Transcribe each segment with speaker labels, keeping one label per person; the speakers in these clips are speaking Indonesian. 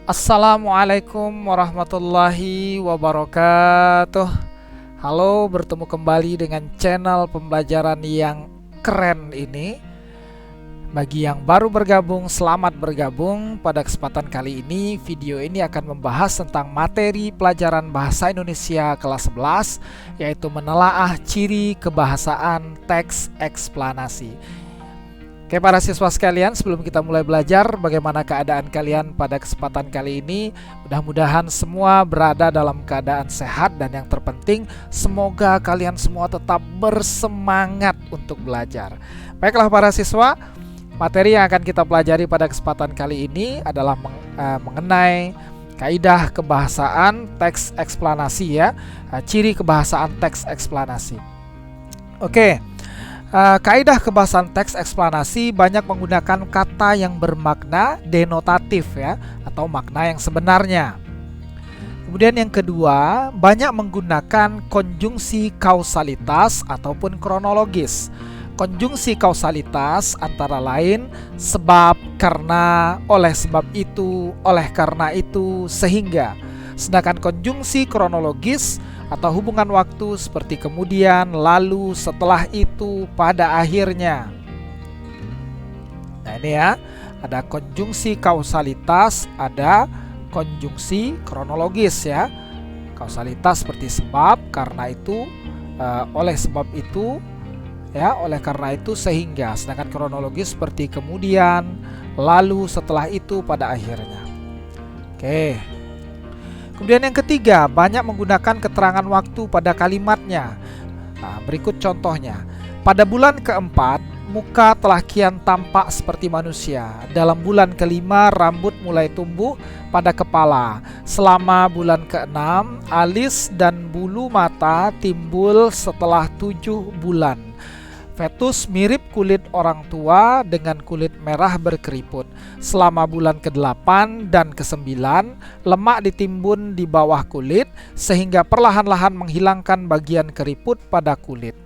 Speaker 1: Assalamualaikum warahmatullahi wabarakatuh. Halo, bertemu kembali dengan channel pembelajaran yang keren ini. Bagi yang baru bergabung, selamat bergabung. Pada kesempatan kali ini, video ini akan membahas tentang materi pelajaran Bahasa Indonesia kelas 11, yaitu menelaah ciri kebahasaan teks eksplanasi. Oke, para siswa sekalian, sebelum kita mulai belajar, bagaimana keadaan kalian pada kesempatan kali ini? Mudah-mudahan semua berada dalam keadaan sehat, dan yang terpenting, semoga kalian semua tetap bersemangat untuk belajar. Baiklah para siswa, materi yang akan kita pelajari pada kesempatan kali ini adalah mengenai kaidah kebahasaan teks eksplanasi ya, ciri kebahasaan teks eksplanasi. Oke. Kaidah kebahasaan teks eksplanasi banyak menggunakan kata yang bermakna denotatif ya, atau makna yang sebenarnya. Kemudian yang kedua, banyak menggunakan konjungsi kausalitas ataupun kronologis. Konjungsi kausalitas antara lain sebab, karena, oleh sebab itu, oleh karena itu, sehingga. Sedangkan konjungsi kronologis atau hubungan waktu seperti kemudian, lalu, setelah itu, pada akhirnya. Nah ini ya, ada konjungsi kausalitas, ada konjungsi kronologis ya. Kausalitas seperti sebab, karena itu, oleh sebab itu, ya, oleh karena itu, sehingga. Sedangkan kronologis seperti kemudian, lalu, setelah itu, pada akhirnya. Oke. Kemudian yang ketiga, banyak menggunakan keterangan waktu pada kalimatnya. Berikut contohnya. Pada bulan keempat, muka telah kian tampak seperti manusia. Dalam bulan kelima, rambut mulai tumbuh pada kepala. Selama bulan keenam, alis dan bulu mata timbul setelah 7 bulan. Fetus mirip kulit orang tua dengan kulit merah berkeriput. Selama bulan ke-8 dan ke-9, lemak ditimbun di bawah kulit sehingga perlahan-lahan menghilangkan bagian keriput pada kulit.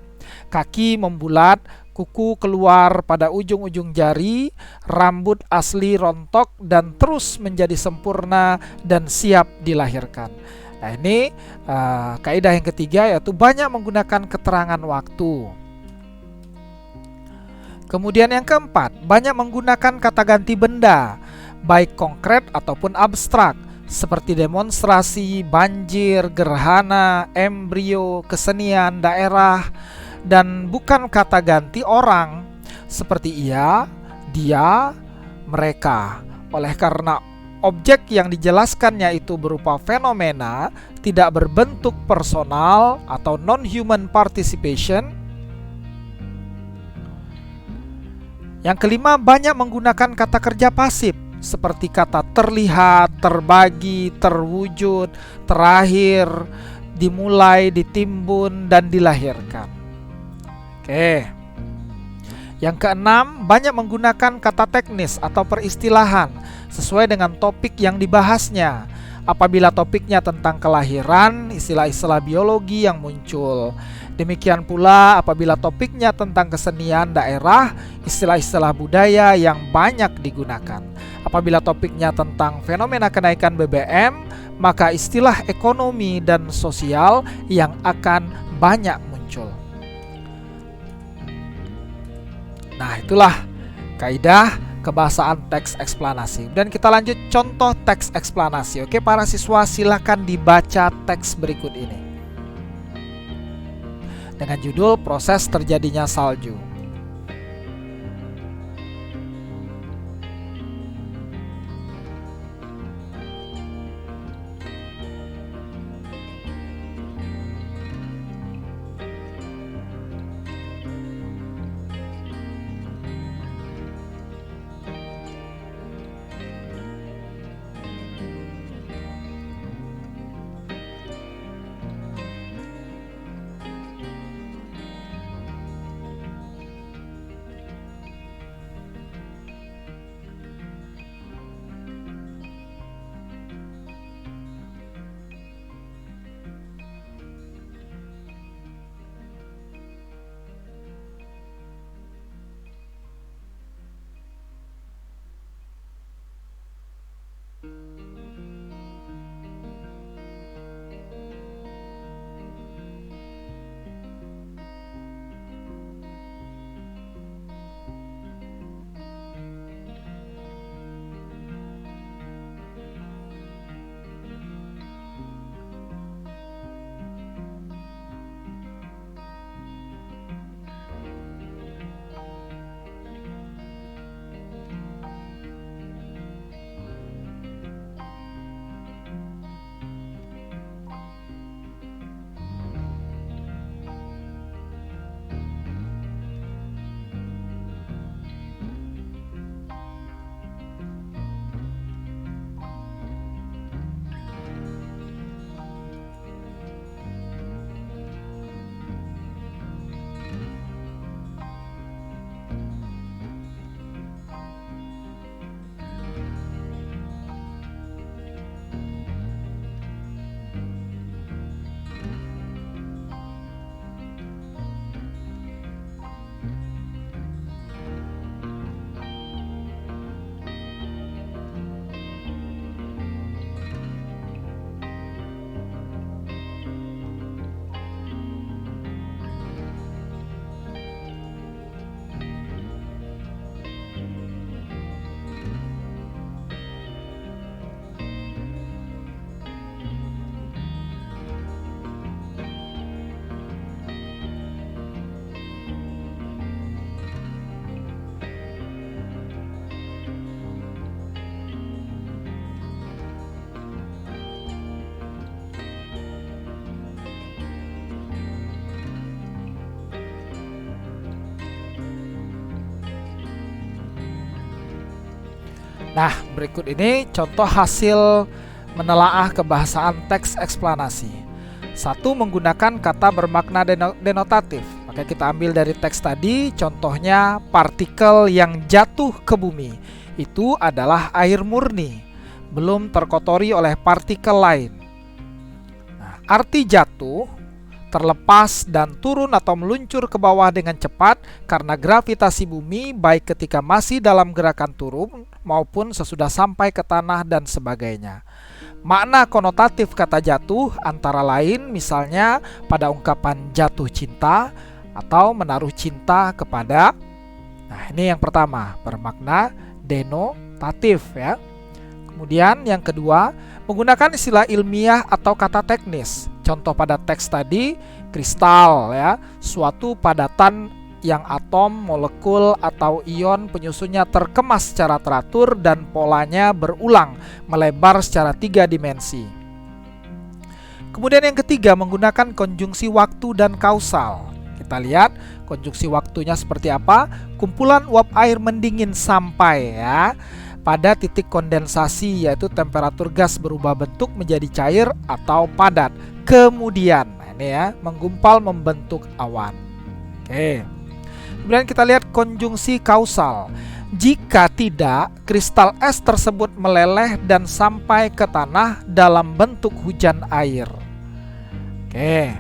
Speaker 1: Kaki membulat, kuku keluar pada ujung-ujung jari, rambut asli rontok dan terus menjadi sempurna dan siap dilahirkan. Nah ini kaidah yang ketiga, yaitu banyak menggunakan keterangan waktu. Kemudian yang keempat, banyak menggunakan kata ganti benda, baik konkret ataupun abstrak, seperti demonstrasi, banjir, gerhana, embrio, kesenian, daerah, dan bukan kata ganti orang, seperti ia, dia, mereka. Oleh karena objek yang dijelaskannya itu berupa fenomena, tidak berbentuk personal atau non-human participation. Yang kelima, banyak menggunakan kata kerja pasif seperti kata terlihat, terbagi, terwujud, terakhir, dimulai, ditimbun, dan dilahirkan. Oke. Yang keenam, banyak menggunakan kata teknis atau peristilahan sesuai dengan topik yang dibahasnya. Apabila topiknya tentang kelahiran, istilah-istilah biologi yang muncul. Demikian pula apabila topiknya tentang kesenian daerah, istilah-istilah budaya yang banyak digunakan. Apabila topiknya tentang fenomena kenaikan BBM, maka istilah ekonomi dan sosial yang akan banyak muncul. Nah, itulah kaidah kebahasaan teks eksplanasi. Dan kita lanjut contoh teks eksplanasi. Oke, para siswa silakan dibaca teks berikut ini dengan judul proses terjadinya salju. Nah, berikut ini contoh hasil menelaah kebahasaan teks eksplanasi. 1. Menggunakan kata bermakna denotatif. Maka kita ambil dari teks tadi, contohnya partikel yang jatuh ke bumi itu adalah air murni, belum terkotori oleh partikel lain. Nah, arti jatuh, terlepas dan turun atau meluncur ke bawah dengan cepat karena gravitasi bumi, baik ketika masih dalam gerakan turun maupun sesudah sampai ke tanah dan sebagainya. Makna konotatif kata jatuh antara lain misalnya pada ungkapan jatuh cinta atau menaruh cinta kepada. Nah, ini yang pertama, bermakna denotatif ya. Kemudian yang kedua, menggunakan istilah ilmiah atau kata teknis. Contoh pada teks tadi, kristal ya, suatu padatan yang atom, molekul atau ion penyusunnya terkemas secara teratur dan polanya berulang melebar secara 3 dimensi. Kemudian yang ketiga, menggunakan konjungsi waktu dan kausal. Kita lihat konjungsi waktunya seperti apa. Kumpulan uap air mendingin sampai ya pada titik kondensasi, yaitu temperatur gas berubah bentuk menjadi cair atau padat. Kemudian ini ya, menggumpal membentuk awan. Oke. Kemudian kita lihat konjungsi kausal. Jika tidak, kristal es tersebut meleleh dan sampai ke tanah dalam bentuk hujan air. Oke.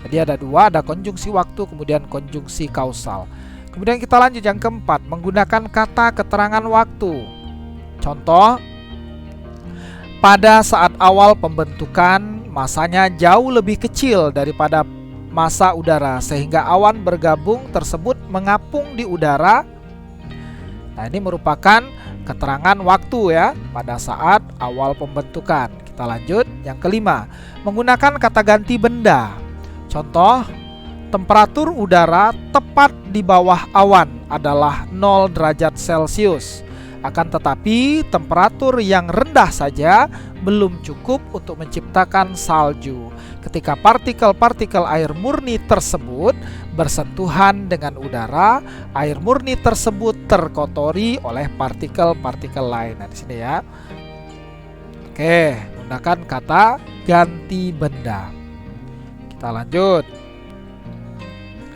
Speaker 1: Jadi ada dua, ada konjungsi waktu, kemudian konjungsi kausal. Kemudian kita lanjut yang keempat, menggunakan kata keterangan waktu. Contoh, pada saat awal pembentukan, masanya jauh lebih kecil daripada massa udara sehingga awan bergabung tersebut mengapung di udara. Nah, ini merupakan keterangan waktu ya pada saat awal pembentukan. Kita lanjut yang kelima, menggunakan kata ganti benda. Contoh, temperatur udara tepat di bawah awan adalah 0 derajat Celcius. Akan tetapi temperatur yang rendah saja belum cukup untuk menciptakan salju. Ketika partikel-partikel air murni tersebut bersentuhan dengan udara, air murni tersebut terkotori oleh partikel-partikel lain. Nah, di sini ya. Oke, gunakan kata ganti benda. Kita lanjut.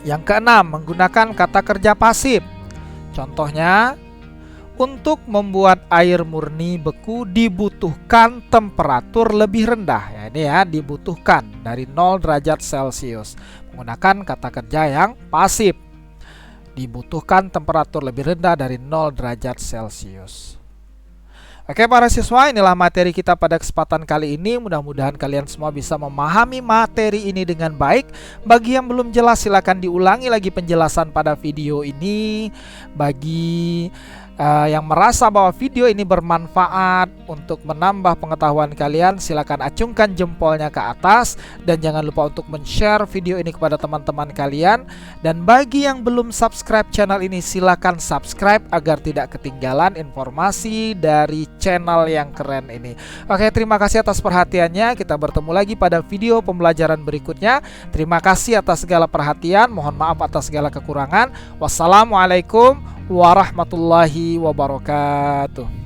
Speaker 1: Yang keenam, menggunakan kata kerja pasif. Contohnya, untuk membuat air murni beku dibutuhkan temperatur lebih rendah. Ya, ini ya, dibutuhkan dari 0 derajat Celcius. Menggunakan kata kerja yang pasif. Dibutuhkan temperatur lebih rendah dari 0 derajat Celcius. Oke para siswa, inilah materi kita pada kesempatan kali ini. Mudah-mudahan kalian semua bisa memahami materi ini dengan baik. Bagi yang belum jelas, silakan diulangi lagi penjelasan pada video ini. Bagi yang merasa bahwa video ini bermanfaat untuk menambah pengetahuan kalian, silakan acungkan jempolnya ke atas dan jangan lupa untuk men-share video ini kepada teman-teman kalian. Dan bagi yang belum subscribe channel ini, silakan subscribe agar tidak ketinggalan informasi dari channel yang keren ini. Oke, terima kasih atas perhatiannya. Kita bertemu lagi pada video pembelajaran berikutnya. Terima kasih atas segala perhatian. Mohon maaf atas segala kekurangan. Wassalamualaikum warahmatullahi wabarakatuh.